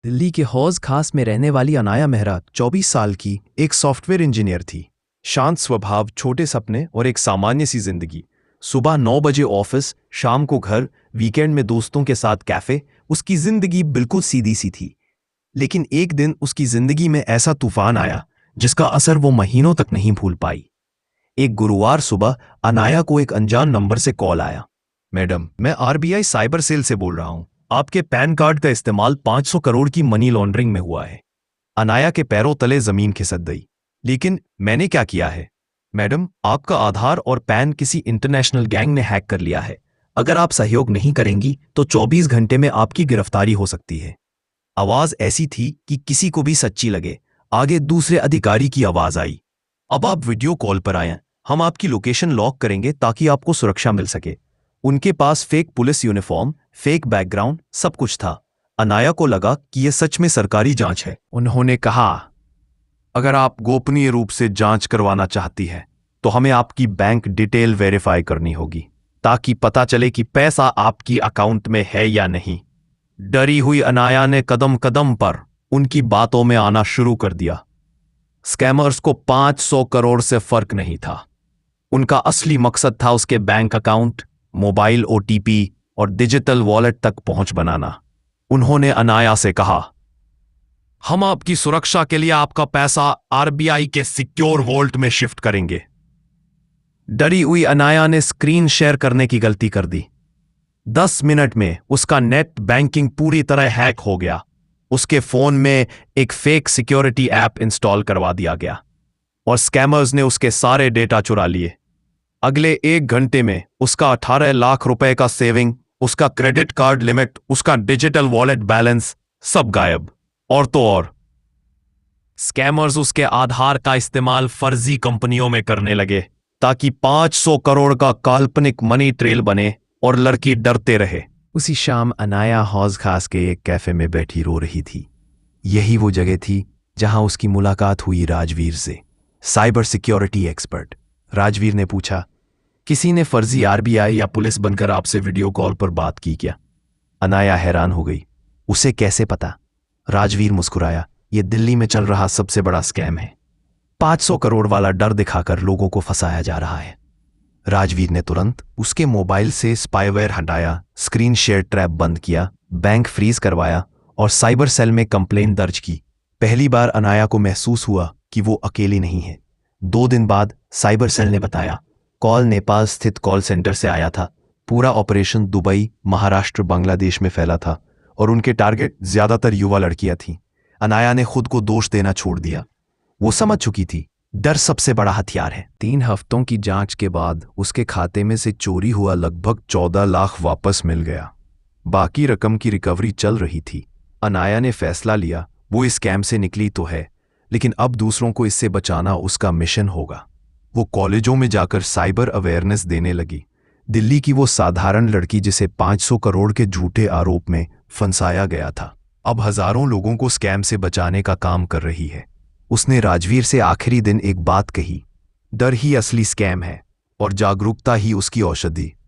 दिल्ली के हौज खास में रहने वाली अनाया मेहरा 24 साल की एक सॉफ्टवेयर इंजीनियर थी। शांत स्वभाव, छोटे सपने और एक सामान्य सी जिंदगी। सुबह 9 बजे ऑफिस, शाम को घर, वीकेंड में दोस्तों के साथ कैफे। उसकी जिंदगी बिल्कुल सीधी सी थी। लेकिन एक दिन उसकी जिंदगी में ऐसा तूफान आया जिसका असर वो महीनों तक नहीं भूल पाई। एक गुरुवार सुबह अनाया को एक अनजान नंबर से कॉल आया। मैडम, मैं आरबीआई साइबर सेल से बोल रहा हूं। आपके पैन कार्ड का इस्तेमाल 500 करोड़ की मनी लॉन्ड्रिंग में हुआ है। अनाया के पैरों तले जमीन खिसक गई। लेकिन मैंने क्या किया है? मैडम, आपका आधार और पैन किसी इंटरनेशनल गैंग ने हैक कर लिया है। अगर आप सहयोग नहीं करेंगी तो 24 घंटे में आपकी गिरफ्तारी हो सकती है। आवाज ऐसी थी कि किसी को भी सच्ची लगे। आगे दूसरे अधिकारी की आवाज आई। अब आप वीडियो कॉल पर आए। हम आपकी लोकेशन लॉक करेंगे ताकि आपको सुरक्षा मिल सके। उनके पास fake police uniform, fake background, सब कुछ था। अनाया को लगा कि यह सच में सरकारी जांच है। उन्होंने कहा, अगर आप गोपनीय रूप से जांच करवाना चाहती हैं तो हमें आपकी बैंक डिटेल वेरीफाई करनी होगी ताकि पता चले कि पैसा आपकी अकाउंट में है या नहीं। डरी हुई अनाया ने कदम कदम पर उनकी बातों में आना शुरू कर दिया। स्कैमर्स को 500 करोड़ से फर्क नहीं था। उनका असली मकसद था उसके बैंक अकाउंट, मोबाइल ओटीपी और डिजिटल वॉलेट तक पहुंच बनाना। उन्होंने अनाया से कहा, हम आपकी सुरक्षा के लिए आपका पैसा आरबीआई के सिक्योर वॉलेट में शिफ्ट करेंगे। डरी हुई अनाया ने स्क्रीन शेयर करने की गलती कर दी। 10 मिनट में उसका नेट बैंकिंग पूरी तरह हैक हो गया। उसके फोन में एक फेक सिक्योरिटी ऐप इंस्टॉल करवा दिया गया और स्कैमर्स ने उसके सारे डेटा चुरा लिए। अगले 1 घंटे में उसका 18 लाख रुपए का सेविंग, उसका क्रेडिट कार्ड लिमिट, उसका डिजिटल वॉलेट बैलेंस सब गायब। और तो और स्कैमर्स उसके आधार का इस्तेमाल फर्जी कंपनियों में करने लगे ताकि 500 करोड़ का काल्पनिक मनी ट्रेल बने और लड़की डरते रहे। उसी शाम अनाया हौज खास के एक कैफे में बैठी रो रही थी। यही वो जगह थी जहां उसकी मुलाकात हुई राजवीर से, साइबर सिक्योरिटी एक्सपर्ट। राजवीर ने पूछा, किसी ने फर्जी आरबीआई या पुलिस बनकर आपसे वीडियो कॉल पर बात की क्या? अनाया हैरान हो गई। उसे कैसे पता? राजवीर मुस्कुराया, यह दिल्ली में चल रहा सबसे बड़ा स्कैम है। 500 करोड़ वाला डर दिखाकर लोगों को फंसाया जा रहा है। राजवीर ने तुरंत उसके मोबाइल से स्पाईवेयर हटाया, स्क्रीन शेयर ट्रैप बंद किया, बैंक फ्रीज करवाया और साइबर सेल में कंप्लेंट दर्ज की। पहली बार अनाया को महसूस हुआ कि वो अकेली नहीं है। 2 दिन बाद साइबर सेल ने बताया, कॉल नेपाल स्थित कॉल सेंटर से आया था। पूरा ऑपरेशन दुबई, महाराष्ट्र, बांग्लादेश में फैला था और उनके टारगेट ज्यादातर युवा लड़कियां थीं। अनाया ने खुद को दोष देना छोड़ दिया। वो समझ चुकी थी, डर सबसे बड़ा हथियार है। 3 हफ्तों की जांच के बाद उसके खाते में से चोरी हुआ लगभग 14 लाख वापस मिल गया। बाकी रकम की रिकवरी चल रही थी। अनाया ने फैसला लिया, वो इस स्कैम से निकली तो है, लेकिन अब दूसरों को इससे बचाना उसका मिशन होगा। वो कॉलेजों में जाकर साइबर अवेयरनेस देने लगी। दिल्ली की वो साधारण लड़की जिसे 500 करोड़ के झूठे आरोप में फंसाया गया था, अब हजारों लोगों को स्कैम से बचाने का काम कर रही है। उसने राजवीर से आखिरी दिन एक बात कही, डर ही असली स्कैम है और जागरूकता ही उसकी औषधि।